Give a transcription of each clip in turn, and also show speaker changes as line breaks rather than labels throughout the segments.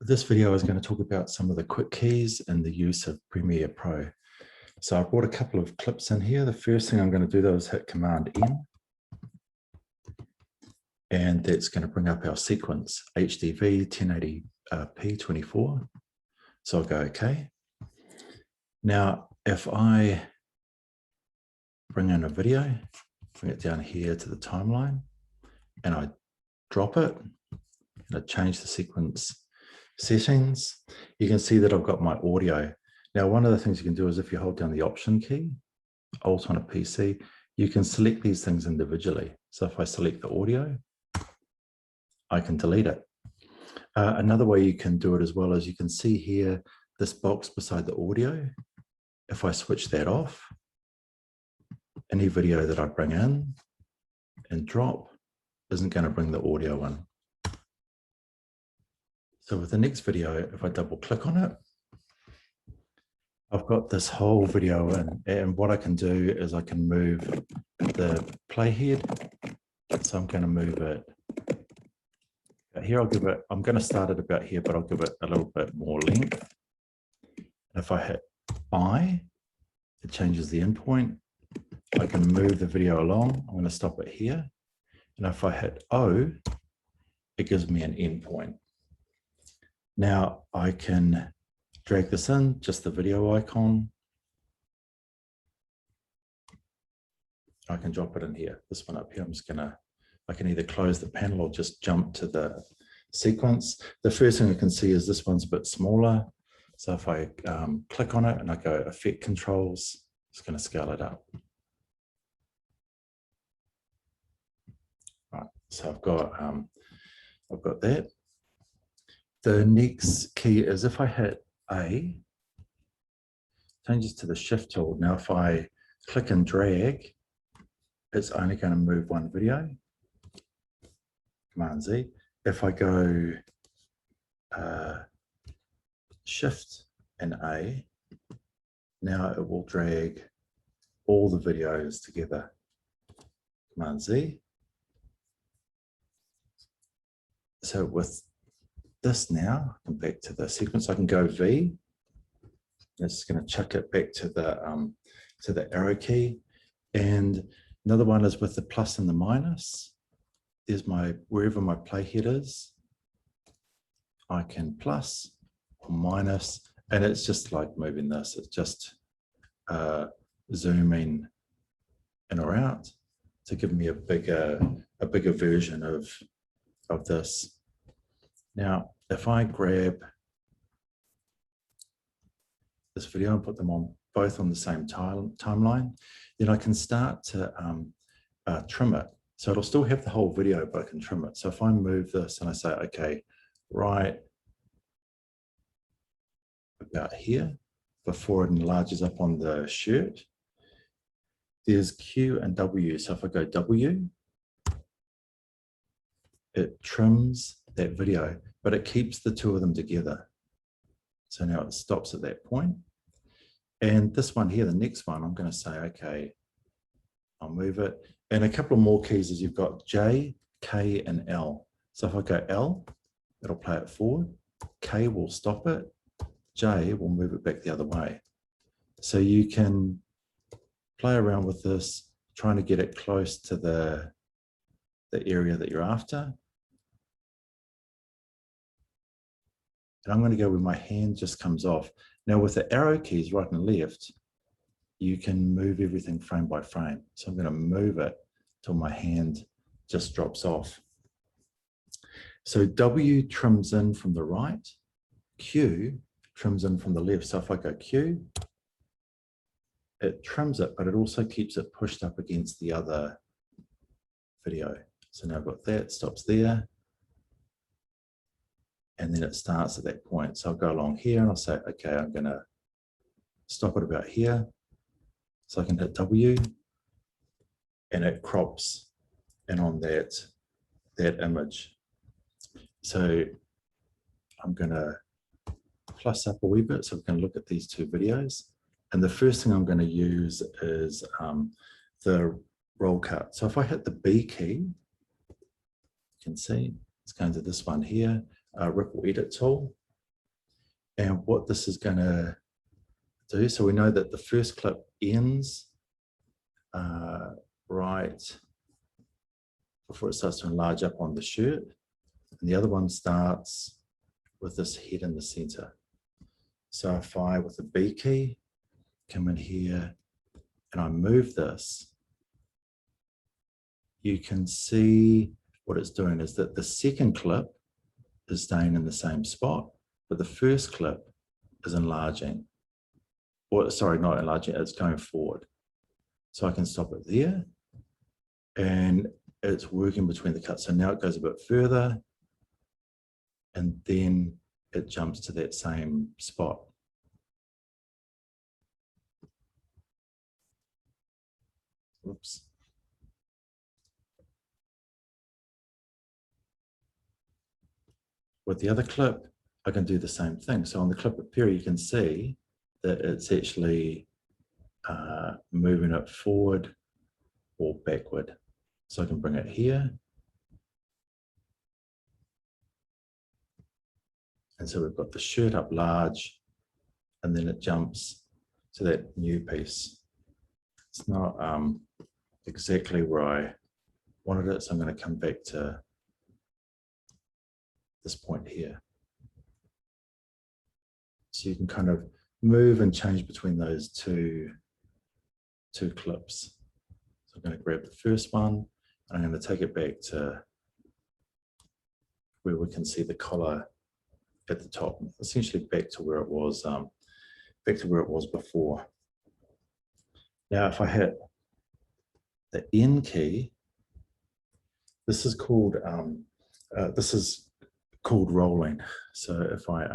This video is going to talk about some of the quick keys and the use of Premiere Pro. So I brought a couple of clips in here. The first thing I'm going to do though is hit Command N. And that's going to bring up our sequence, HDV 1080p 24. So I'll go OK. Now, if I bring in a video, bring it down here to the timeline, and I drop it, and I change the sequence settings, you can see that I've got my audio. Now, one of the things you can do is if you hold down the Option key, Alt on a PC, you can select these things individually. So if I select the audio, I can delete it. Another way you can do it as well is you can see here, this box beside the audio. If I switch that off, any video that I bring in and drop isn't going to bring the audio in. So with the next video, if I double click on it, I've got this whole video in, and what I can do is I can move the playhead. So I'm going to move it here. I'm going to start it about here, but I'll give it a little bit more length. And if I hit I, it changes the endpoint. I can move the video along. I'm going to stop it here. And if I hit O, it gives me an endpoint. Now I can drag this in, just the video icon. I can drop it in here. This one up here, I can either close the panel or just jump to the sequence. The first thing I can see is this one's a bit smaller. So if I click on it and I go Effect Controls, it's going to scale it up. Right, so I've got that. The next key is if I hit A, changes to the Shift tool. Now, if I click and drag, it's only going to move one video. Command Z. If I go Shift and A, now it will drag all the videos together. Command Z. So with this now, come back to the sequence, I can go V. It's going to chuck it back to the arrow key. And another one is with the plus and the minus. There's wherever my playhead is, I can plus or minus, and it's just like moving this. It's just zooming in or out to give me a bigger version of this. Now, if I grab this video and put them on both on the same timeline, then I can start to trim it. So it'll still have the whole video, but I can trim it. So if I move this and I say, okay, right about here, before it enlarges up on the shirt, there's Q and W. So if I go W, it trims that video, but it keeps the two of them together. So now it stops at that point. And this one here, the next one, I'm going to say, okay, I'll move it. And a couple of more keys is you've got J, K, and L. So if I go L, it'll play it forward. K will stop it. J will move it back the other way. So you can play around with this, trying to get it close to the area that you're after. And I'm going to go where my hand just comes off. Now with the arrow keys right and left, you can move everything frame by frame. So I'm going to move it till my hand just drops off. So W trims in from the right, Q trims in from the left. So if I go Q, it trims it, but it also keeps it pushed up against the other video. So now I've got that, stops there. And then it starts at that point. So I'll go along here and I'll say, okay, I'm going to stop it about here. So I can hit W and it crops in on that image. So I'm going to plus up a wee bit. So we can look at these two videos. And the first thing I'm going to use is the roll cut. So if I hit the B key, you can see it's going to this one here. Ripple Edit tool. And what this is going to do, so we know that the first clip ends right before it starts to enlarge up on the shirt, and the other one starts with this head in the center. So if I, with the B key, come in here and I move this, you can see what it's doing is that the second clip is staying in the same spot, but the first clip is enlarging. Or sorry, not enlarging, it's going forward. So I can stop it there, and it's working between the cuts. So now it goes a bit further, and then it jumps to that same spot. Oops. With the other clip, I can do the same thing. So on the clip up here, you can see that it's actually moving it forward or backward. So I can bring it here. And so we've got the shirt up large, and then it jumps to that new piece. It's not exactly where I wanted it, so I'm going to come back to this point here. So you can kind of move and change between those two clips. So I'm going to grab the first one, and I'm going to take it back to where we can see the collar at the top, essentially back to where it was, before. Now, if I hit the N key, this is called rolling. So if I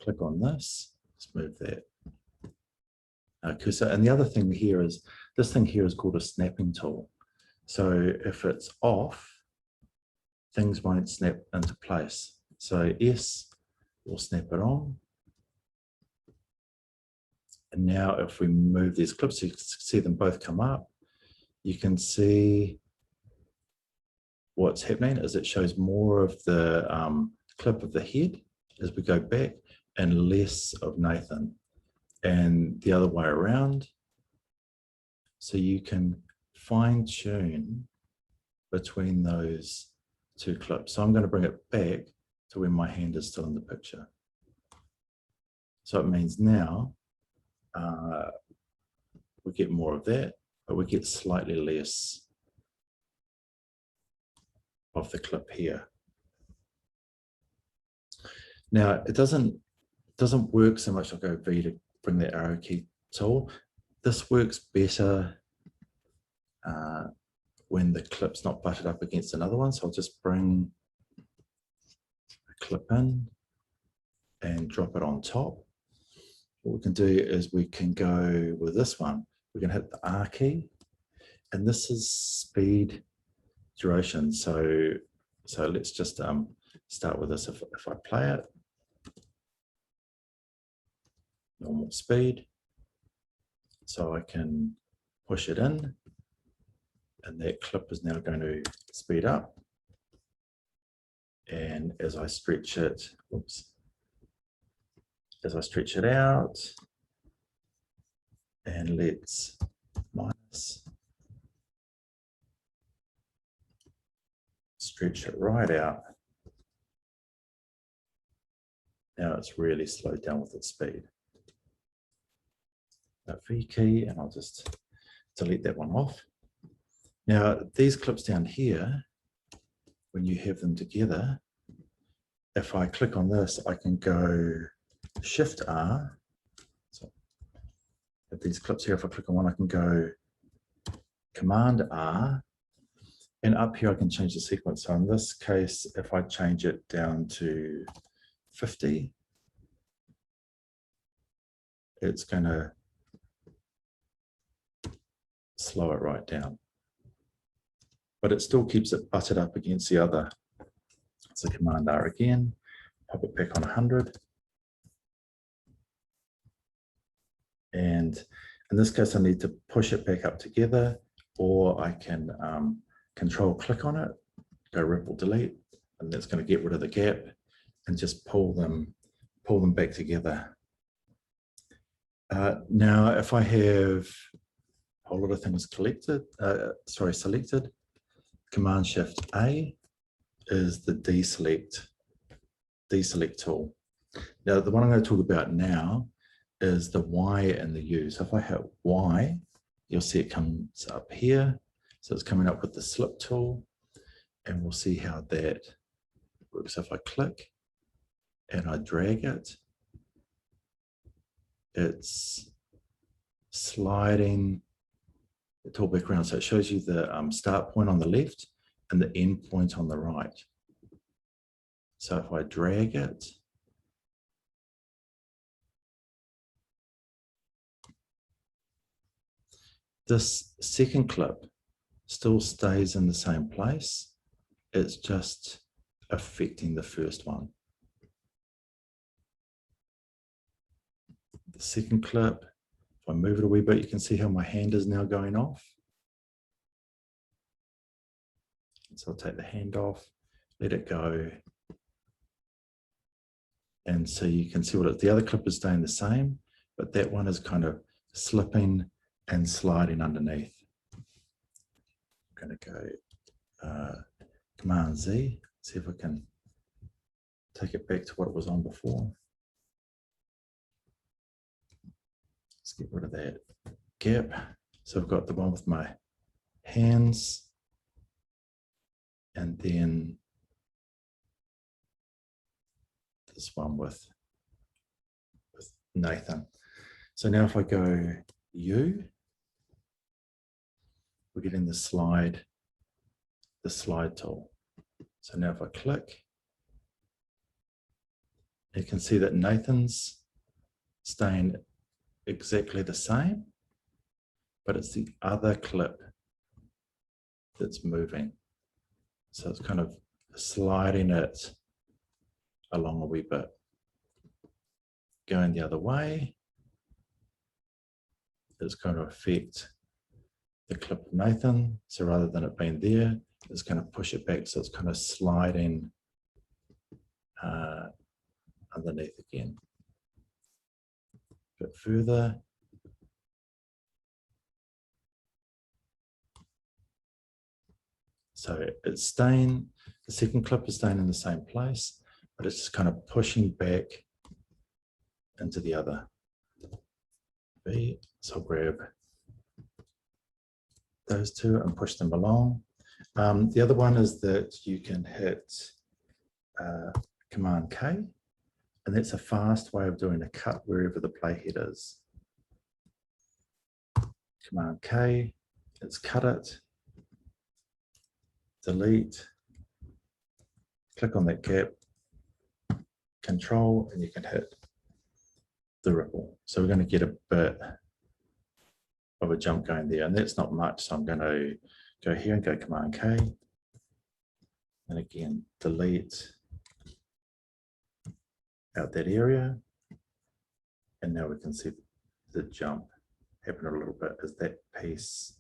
click on this, let's move that cursor. And the other thing here is, this thing here is called a snapping tool. So if it's off, things won't snap into place. So S will snap it on. And now if we move these clips, you can see them both come up. You can see what's happening is it shows more of the clip of the head as we go back and less of Nathan, and the other way around. So you can fine tune between those two clips. So I'm going to bring it back to when my hand is still in the picture. So it means now we get more of that, but we get slightly less of the clip here. Now it doesn't work so much. I'll go V to bring the arrow key tool. This works better when the clip's not butted up against another one. So I'll just bring a clip in and drop it on top. What we can do is we can go with this one. We can hit the R key, and this is speed duration. So let's just start with this. If I play it, normal speed, so I can push it in, and that clip is now going to speed up. And as I stretch it, as I stretch it out, and let's minus, stretch it right out. Now it's really slowed down with its speed. That V key, and I'll just delete that one off. Now these clips down here, when you have them together, if I click on this, I can go Shift R. So if these clips here, if I click on one, I can go Command R, and up here I can change the sequence. So in this case, if I change it down to 50, it's going to slow it right down, but it still keeps it butted up against the other. So Command R again, pop it back on 100. And in this case, I need to push it back up together, or I can Control click on it, go ripple delete, and that's going to get rid of the gap and just pull them pull them back together. Now, if I have a whole lot of things selected, Command Shift A is the deselect tool. Now, the one I'm going to talk about now is the Y and the U. So if I hit Y, you'll see it comes up here. So it's coming up with the slip tool, and we'll see how that works. If I click and I drag it, it's sliding the tool back around. So it shows you the start point on the left and the end point on the right. So if I drag it, this second clip still stays in the same place. It's just affecting the first one. The second clip, if I move it a wee bit, you can see how my hand is now going off. So I'll take the hand off, let it go. And so you can see the other clip is staying the same, but that one is kind of slipping and sliding underneath. I'm going to go Command Z, see if I can take it back to what it was on before. Let's get rid of that gap. So I've got the one with my hands, and then this one with Nathan. So now if I go U, we're getting the slide tool. So now if I click, you can see that Nathan's staying exactly the same, but it's the other clip that's moving. So it's kind of sliding it along a wee bit. Going the other way is going to affect the clip of Nathan. So rather than it being there, it's going to push it back. So it's kind of sliding underneath again. A bit further. So it's staying, the second clip is staying in the same place, but it's just kind of pushing back into the other B. So I'll grab those two and push them along. The other one is that you can hit Command K, and that's a fast way of doing a cut wherever the playhead is. Command K, let's cut it, delete, click on that gap, Control, and you can hit the ripple. So we're going to get a bit of a jump going there, and that's not much. So I'm going to go here and go Command K, and again delete out that area, and now we can see the jump happen a little bit as that piece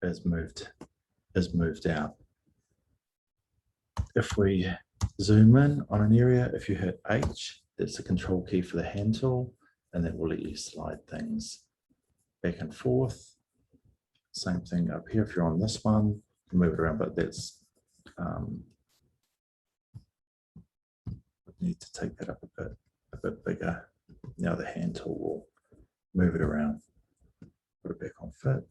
is moved out. If we zoom in on an area, if you hit H, that's the control key for the hand tool, and that will let you slide things back and forth. Same thing up here. If you're on this one, move it around, but that's need to take that up a bit bigger. Now the hand tool will move it around. Put it back on fit.